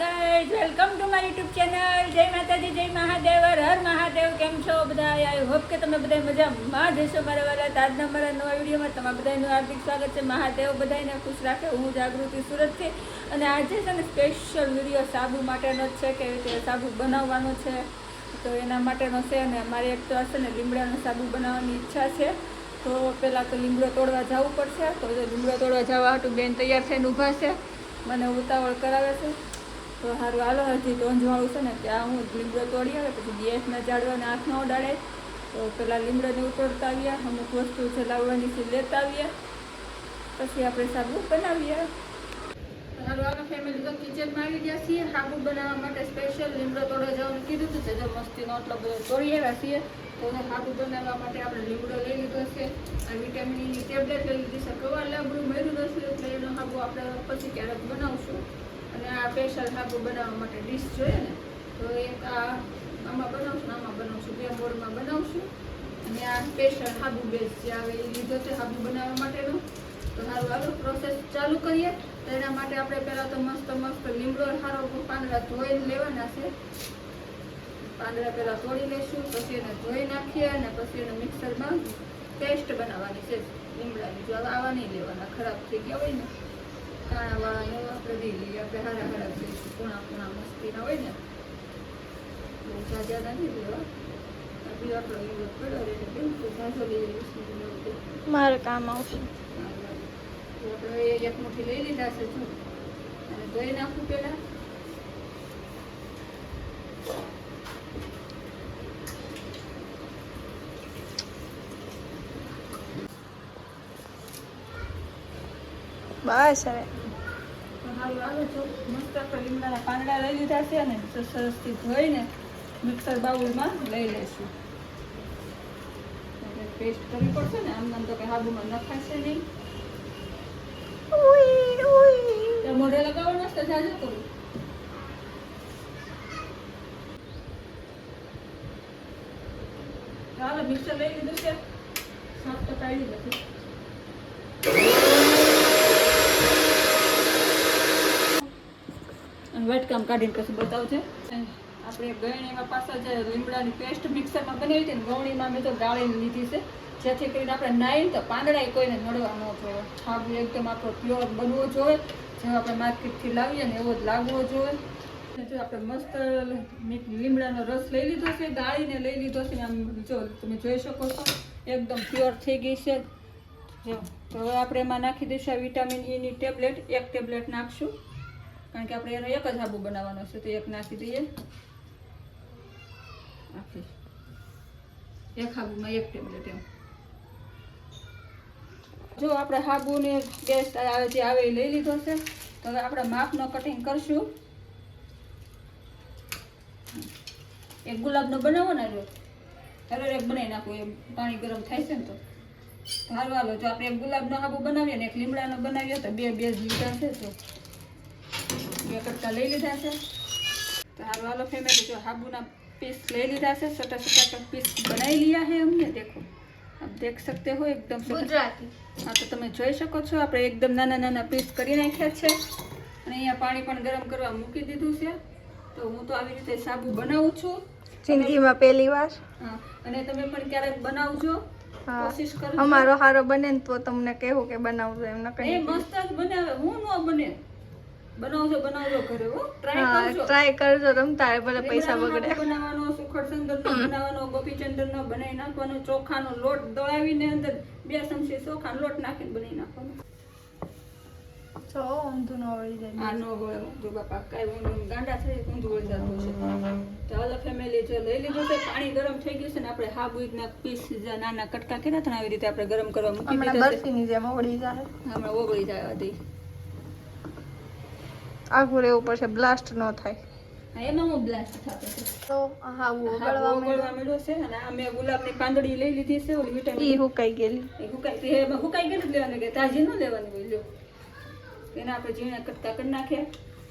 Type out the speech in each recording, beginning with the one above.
Guys welcome to my YouTube channel. જય માતાજી, જય મહાદેવ, હર મહાદેવ. કેમ છો બધા? આઈ હોપ કે તમે બધા મજામાં જશો. મારા વાલા આજના મારા નવા વિડીયોમાં તમારા બધાનું હાર્દિક સ્વાગત છે. મહાદેવ બધાને ખુશ રાખે. હું જાગૃતિ સુરતથી, અને આજે છે ને સ્પેશિયલ વિડીયો સાબુ માટેનો જ છે, કે રીતે સાબુ બનાવવાનો છે તો એના માટેનો છે. અને મારી એક તો હશે ને લીમડાનો સાબુ બનાવવાની ઈચ્છા છે. તો પહેલાં તો લીમડો તોડવા જવું પડશે. તો લીમડો તોડવા જવા હાટું બેન તૈયાર થઈને ઊભા છે, મને ઉતાવળ કરાવે છે. તો સારું હાલો, હજી ટોંજવાળું છે ને ત્યાં હું લીમડો તોડી આવે, પછી ગેસના ઝાડવાને હાથ ન ઉડાડે. તો પહેલાં લીમડોને ઉતોડતા આવીએ, અમુક વસ્તુ છે લાવવાની છે લેતા આવીએ, પછી આપણે સાબુ બનાવીએ. સારું હાલો ફેમિલી, તો કિચનમાં આવી ગયા છીએ. સાબુ બનાવવા માટે સ્પેશિયલ લીમડો તોડવા જવાનું કીધું હતું. જો મસ્તીનો એટલો બધો તોડી આવ્યા છીએ. તો સાબુ બનાવવા માટે આપણે લીમડો લઈ લીધો છે, આ વિટામિનની ટેબ્લેટ લઈ લીધી છે, કવા લાબડું મેળવું હશે એટલે એનો સાબુ આપણે પછી ક્યારેક બનાવશું. અને આ સ્પેશિયલ સાબુ બનાવવા માટે ડીશ જોઈએ ને, તો એક આમાં બનાવશું, આમાં બનાવશું, બે બોર્ડમાં બનાવશું. અને આ સ્પેશિયલ સાબુ બેઝ જે આવે એ લીધો છે સાબુ બનાવવા માટેનો. તો સારું હાલો પ્રોસેસ ચાલુ કરીએ. તો એના માટે આપણે પહેલાં તો મસ્ત લીમડો સારો પાંદડા ધોઈને લેવાના છે. પાંદડા પહેલાં તોડી લઈશું, પછી એને ધોઈ નાખીએ, અને પછી એને મિક્સરમાં પેસ્ટ બનાવવાની છે લીમડાની. જો આવા નહીં લેવાના, ખરાબ થઈ ગયા હોય ને કાણાવાળા એવા આપણે દઈ લઈએ. આપણે હારા લઈશું, પૂણા મસ્તીના હોય ને, બહુ જાજા નથી લેવા. બી આપણો લીમડો પડ્યો રહે એટલે કેમ તો ઝાઝો લઈ લઈશું, મારે કામ આવશે. આપણે એક મુઠ્ઠી લઈ લીધા છે જો, અને ધોઈ નાખું પહેલાં. બસ હવે સારું આવે છો. મસ્ત આપણે લીમડાના પાંદડા લઈ લીધા છે, અને સરસથી ધોઈને મિક્સર બાઉલમાં લઈ લઈશું. પેસ્ટ કરવી પડશે ને, આમ તો કંઈ સાબુમાં નખાશે નહીં. મોઢે લગાવવાનો છે જાજો કરું. ચાલો મિક્સર લઈ લીધું છે, સાફ તો કાઢી નથી. વાટકામ કાઢીને પછી બતાવશે. આપણે ગળણીમાં પાછા જે લીમડાની પેસ્ટ મિક્સરમાં બનાવી હતી ને, ગળણીમાં મેં તો ગાળીને લીધી છે, જેથી કરીને આપણે નાહીને તો પાંદડા કોઈને નડવા ન જોઈએ. સાબુ એકદમ આપણો પ્યોર બનવો જોઈએ, જેવો આપણે માર્કેટથી લાવીએ ને એવો જ લાગવો જોઈએ. જો આપણે મસ્ત લીમડાનો રસ લઈ લીધો છે, ગાળીને લઈ લીધો છે. આમ જો તમે જોઈ શકો છો એકદમ પ્યોર થઈ ગઈ છે. જો તો હવે આપણે એમાં નાખી દઈશું આ વિટામિન ઈની ટેબ્લેટ. એક ટેબ્લેટ નાખશું, કારણ કે આપણે એનો એક જ સાબુ બનાવવાનો છે, તો એક નાખી દઈએ. આખી એક સાબુમાં એક ટેબ્લેટ એમ. જો આપણે સાબુને પેસ્ટ જે આવે એ લઈ લીધો છે. તો હવે આપણે માપનો કટિંગ કરશું. એક ગુલાબનો બનાવો ને, જો હવે એક બનાવી નાખવું, એમ પાણી ગરમ થાય છે ને તો સારું હાલો. જો આપણે એક ગુલાબનો સાબુ બનાવીએ ને એક લીમડાનો બનાવીએ તો બે લીધા છે. તો બે કટકા લઈ લીધા છે. તો સારું હાલો ફેમિલી, જો સાબુના पीस ले लीधा से, छोटा छोटा पीस बनाई लिया है हमने. देखो आप देख सकते हो एकदम गुजराती. हाँ तो તમે જોઈ શકો છો આપણે એકદમ નાના નાના પીસ કરી નાખ્યા છે. અને અહીંયા પાણી પણ ગરમ કરવા મૂકી દીધું છે. તો હું તો આવી રીતે સાબુ બનાવું છું જિંદગીમાં પહેલી વાર. હા, અને તમે પણ ક્યારેક બનાવજો, કોશિશ કરજો. અમારો હારો બને ને તો તમને કહેવું કે બનાવજો, એમ ન કહી. એ મસ્ત જ બનાવે, હું નો બને. બનાવજો ઘરે, હો ટ્રાય કરજો. રમતા હોય ભલે પૈસા બગડે. બનાવવાનો સુખડચંદરનો બનાવવાનો, ગોપીચંદરનો બનાવી નાખવાનો. ચોખાનો લોટ દળાવીને અંદર 2 ચમચી ચોખાનો લોટ નાખીને બનાવી નાખવાનો. તો ઊંધું ન વળી જાય. આ નો વળે જો બાપા, કાંઈ ઊંધું ગાંડા થઈ ઊંધું વળી જતું છે. તો હાલો ફેમિલી, જો લઈ લીધું છે, પાણી ગરમ થઈ ગયું છે, ને આપણે સાબુના પીસ નાના કટકા કર્યા હતા ને આવી રીતે આપણે ગરમ કરવા મૂકી દીધા છે. બરફીની જેમ ઓગળી જાય. હમણાં ઓગળી જાય હતી. આઘું રહેવું પડશે, બ્લાસ્ટ ન થાય. એમાં હું બ્લાસ્ટ થતો છે. તો હા ઓગળવા મળ્યો છે. અને આ મેં ગુલાબની પાંદડી લઈ લીધી છે, ઓલી વિટામિન ઈ હુકાઈ ગયેલી. હુકાઈ ગયેલી લેવાની, કે તાજી ન લેવાની હોય. લો એને આપણે ઝીણા કટકા કરી નાખીએ.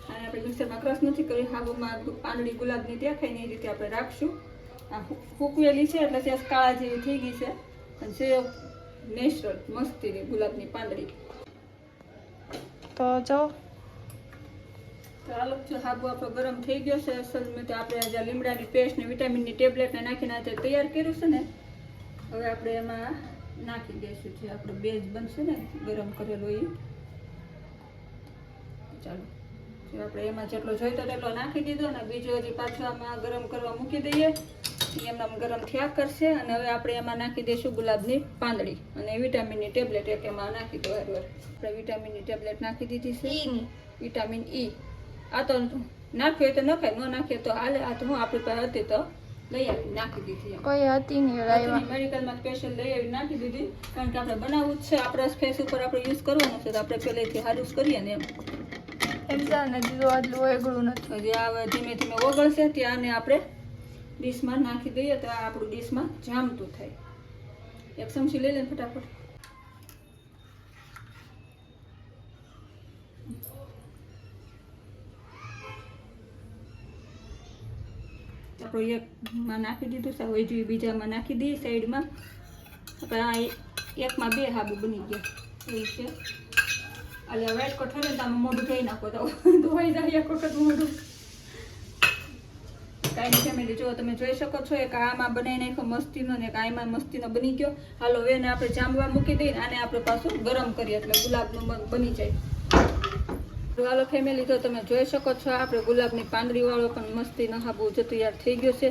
અને આપણે મિક્સરમાં ક્રશ નથી કરી, સાબુમાં પાંદડી ગુલાબની દેખાય ને એ રીતે આપણે રાખશું. આ હુકવેલી છે એટલે ત્યાં કાળા જેવી થઈ ગઈ છે, અને છે નેચરલ મસ્તી ગુલાબની પાંદડી. તો જો તો હાલો જો સાબુ આપણો ગરમ થઈ ગયો છે. અસલ મેં તો આપણે આજે લીમડાની પેસ્ટ ને વિટામિનની ટેબ્લેટને નાખીને આજે તૈયાર કર્યું છે ને. હવે આપણે એમાં નાખી દઈશું જે આપણો બેઝ બનશે ને ગરમ કરેલો એ. ચાલો જો આપણે એમાં જેટલો જોઈતો તેટલો નાખી દીધો ને બીજો હજી પાછો આમાં ગરમ કરવા મૂકી દઈએ. એમનામ ગરમ થયા કરશે અને હવે આપણે એમાં નાખી દઈશું ગુલાબની પાંદડી અને વિટામિનની ટેબ્લેટ એક એમાં નાખી દો. આપણે વિટામિનની ટેબ્લેટ નાખી દીધી છે. વિટામિન ઈ આ તો નાખ્યો તો નખાય, ન નાખીએ તો હાલે. આ તો હું આપણી પાસે હતી તો લઈ આવી નાખી દીધી. કોઈ હતી નહીં મેડિકલમાં સ્પેશિયલ લઈ આવી નાખી દીધી કારણ કે આપણે બનાવવું જ છે. આપણા ફેસ ઉપર આપણે યુઝ કરવાનું છે તો આપણે પહેલેથી સારું જ કરીએ ને એમ જાણે દીધું આટલું એગળું નથી. હજી આ ધીમે ધીમે ઓગળશે ત્યાંને આપણે ડીશમાં નાખી દઈએ તો આ આપણું ડીશમાં જામતું થાય. એક ચમચી લઈ લઈને ફટાફટ. આપણે એકમાં નાખી દીધું છે. હવે જોઈએ બીજામાં નાખી દઈએ સાઈડમાં. આપણે આ એકમાં 2 સાબુ બની ગયા એવું છે. એટલે વ્હાઈટ કોટ હોય ને તમે મોઢું ધોઈ નાખો તો ધોઈ જાય એક વખત મોઢું. કાંઈ ફેમિલી જો તમે જોઈ શકો છો એક આમાં બનાવી નાખ્યો મસ્તીનો ને એક આમાં મસ્તીનો બની ગયો. હાલો એને આપણે જામવા મૂકી દઈએ આને આપણે પાછું ગરમ કરીએ એટલે ગુલાબનું બની જાય. હાલો ફેમિલી તો તમે જોઈ શકો છો આપણે ગુલાબની પાંદડી વાળો પણ મસ્તીનો સાબુ જો તૈયાર થઈ ગયો છે.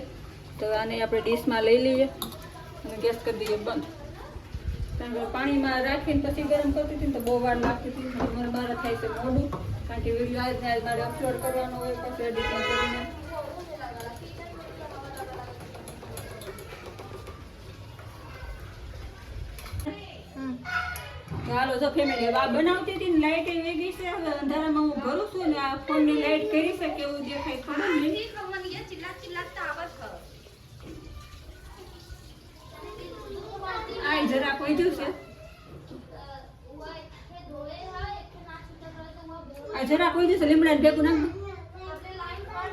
તો આને આપણે ડીશમાં લઈ લઈએ અને ગેસ કરી દઈએ બંધ. કારણ કે પાણીમાં રાખીને પછી ગરમ કરતી હતી ને તો બહુ વાર લાગતી હતી. મને મારે થાય છે મોડું કારણ કે વિડીયો આજ ને આજ મારે અપલોડ કરવાનો હોય પછી એડિટિંગ કરીને. હાલો જો ફેમિલી હવે આ બનાવતી હતી ને લાઈટ એ વેગી છે. હવે અંધારામાં હું ભરું છું ને આ ફોનની લાઈટ કરી છે કેવું દેખાય ખબર નહીં. આ જરાક વધ્યું છે. આ જરાક વધ્યું છે. લીમડા ભેગું નાખ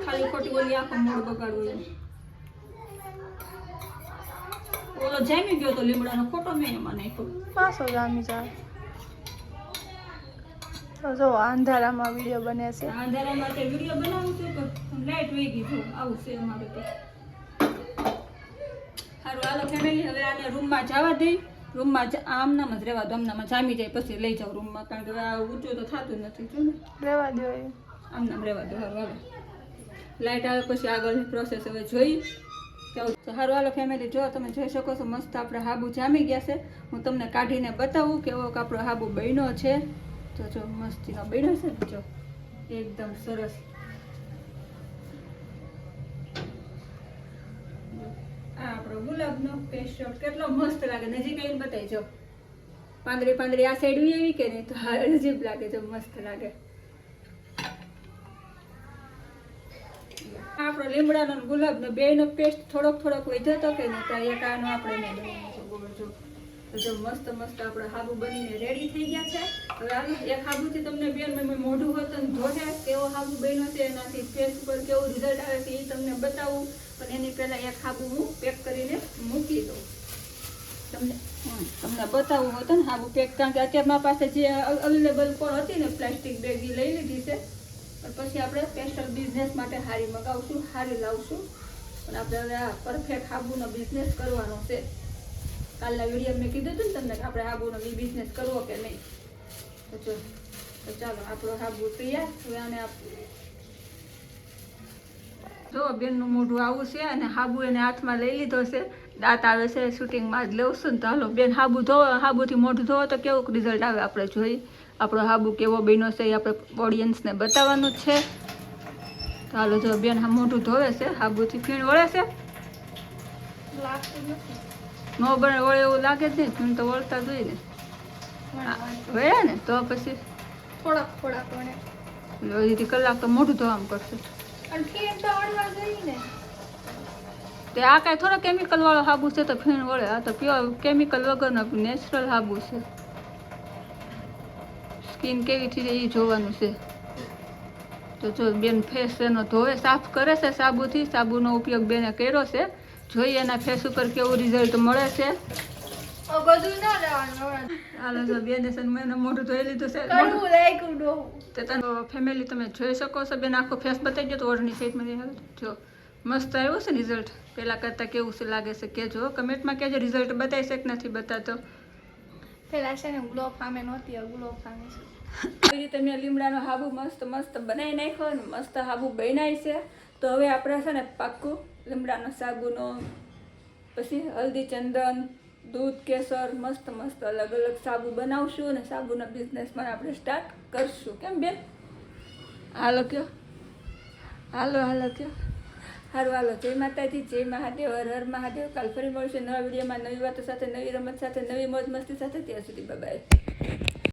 ખાલી ખોટી ઓલી આખો મોડ બગાડવું. ઓલો જામી ગયો તો લીમડાનો ખોટો મેં એમાં નાખ્યો. પાછો જામી જાય. તો જો અંધારામાં વિડીયો બને છે. અંધારા માટે વિડીયો બનાવું છું તો લાઈટ વહી ગઈ છે. આવું છે અમારે તો. સારું હાલો ફેમિલી હવે આને રૂમમાં જવા દઈ. રૂમમાં આમનામ જ રહેવા દો. આમનામાં જામી જાય પછી લઈ જાવ રૂમમાં કારણ કે આ ઊંચું તો થતું નથી. જો ને રહેવા દો આમનામ રહેવા દો. સારું હાલો લાઈટ આવે પછી આગળની પ્રોસેસ હવે જોઈ. સારું હાલો ફેમિલી જો તમે જોઈ શકો છો મસ્ત આપણે હાબુ જામી ગયા છે. હું તમને કાઢીને બતાવું કેવો આપણો હાબુ બન્યો છે. તો જો મસ્તીનો બન્યો છે ને જો એકદમ સરસ. આ આપણો ગુલાબનો પેસ્ટ કેટલો મસ્ત લાગે. નજીક આવીને બતાવી જો પાંદડી પાંદડી આ સાઈડ એવી કે નહીં તો અજીબ લાગે જો મસ્ત લાગે. આપણો લીમડાનો ગુલાબનો બેયનો પેસ્ટ થોડોક વધ્યો હતો કે નહીં તો એક આનો આપણે નહીં બનાવવાનો છે. જો મસ્ત મસ્ત આપણે હાબુ બનીને રેડી થઈ ગયા છે. હવે આ એક હાબુથી તમને બેન મેં મોઢું હોત અને ધોશે કેવો હાબુ બન્યો છે એનાથી ફેસ ઉપર કેવું રિઝલ્ટ આવે છે એ તમને બતાવું. પણ એની પહેલાં એક હાબુ હું પેક કરીને મૂકી દઉં તમને બતાવવું હતું ને હાબુ પેક. કારણ કે અત્યારે મારી પાસે જે અવેલેબલ પણ હતી ને પ્લાસ્ટિક બેગ એ લઈ લીધી છે. પણ પછી આપણે સ્પેશિયલ બિઝનેસ માટે હારી મગાવશું હારી લાવશું. પણ આપણે હવે આ પરફેક્ટ હાબુનો બિઝનેસ કરવાનો છે. કાલના વિડીયો મેં કીધું હતું ને તમને કે આપણે હાબુનો બિઝનેસ કરવો કે નહીં. તો ચાલો આપણો હાબુ તૈયાર. હવે આને જો બેનનું મોઢું આવું છે અને હાબુ એને હાથમાં લઈ લીધો છે. દાંત આવે છે શૂટિંગમાં જ લેવું છું ને તો હાલો બેન હાબુ ધોવો. હાબુથી મોઢું ધોવો તો કેવું રિઝલ્ટ આવે આપણે જોઈએ. આપણો હાબુ કેવો બન્યો છે એ આપણે ઓડિયન્સને બતાવવાનું જ છે. તો હાલો જો બેન મોઢું ધોવે છે હાબુથી. ફીણ વળે છે ન બને વળે એવું લાગે જ નહીં. ફીણ તો વળતા જોઈએ ને વળે ને તો પછી થોડાક હજી કલાક તો મોઢું ધોવામાં કરશે. તે આ કાંઈ થોડો કેમિકલ વાળો હાબુ છે તો ફીણ વળે. આ તો પ્યોર કેમિકલ વગરનો નેચરલ હાબુ છે. સ્કીન કેવી થઈ જાય એ જોવાનું છે. તો જો બેન ફેસ એનો ધોવે સાફ કરે છે સાબુથી. સાબુનો ઉપયોગ બેને કર્યો છે. જોઈએ એના ફેસ ઉપર કેવું રિઝલ્ટ મળે છે. બધું ના લેવાનું હાલો જો બેન મેં મોઢું ધોઈ લીધું છે કરવું લાગ્યું ડોહું. તે તને ફેમિલી તમે જોઈ શકો છો બેન આખો ફેસ બતાવી ગયો તો ઓઢણી સાઈડમાં જો મસ્ત આવ્યું છે રિઝલ્ટ પહેલાં કરતાં કેવું છે લાગે છે કહેજો કમેન્ટમાં કહેજો રિઝલ્ટ બતાવી છે કે નથી બતાતો પેલા છે ને ગ્લો ફામે નહોતી હવે ગ્લો ફામે છે. આવી રીતે મેં લીમડાનો હાબુ મસ્ત મસ્ત બનાવી નાખ્યો અને મસ્ત હાબુ બનાવી છે તો હવે આપણે છે ને પાક્કું લીમડાનો સાબુનો પછી હલ્દી ચંદન દૂધ કેસર મસ્ત મસ્ત અલગ અલગ સાબુ બનાવશું અને સાબુનો બિઝનેસ પણ આપણે સ્ટાર્ટ કરશું કેમ બેન હાલો કયો હાલો હાલો કયો સારું હાલો જય માતાજી જય મહાદેવ હર હર મહાદેવ કાલ ફરી મળશે નવા વિડીયોમાં નવી વાતો સાથે નવી રમત સાથે નવી મોજ મસ્તી સાથે ત્યાં સુધી બાય.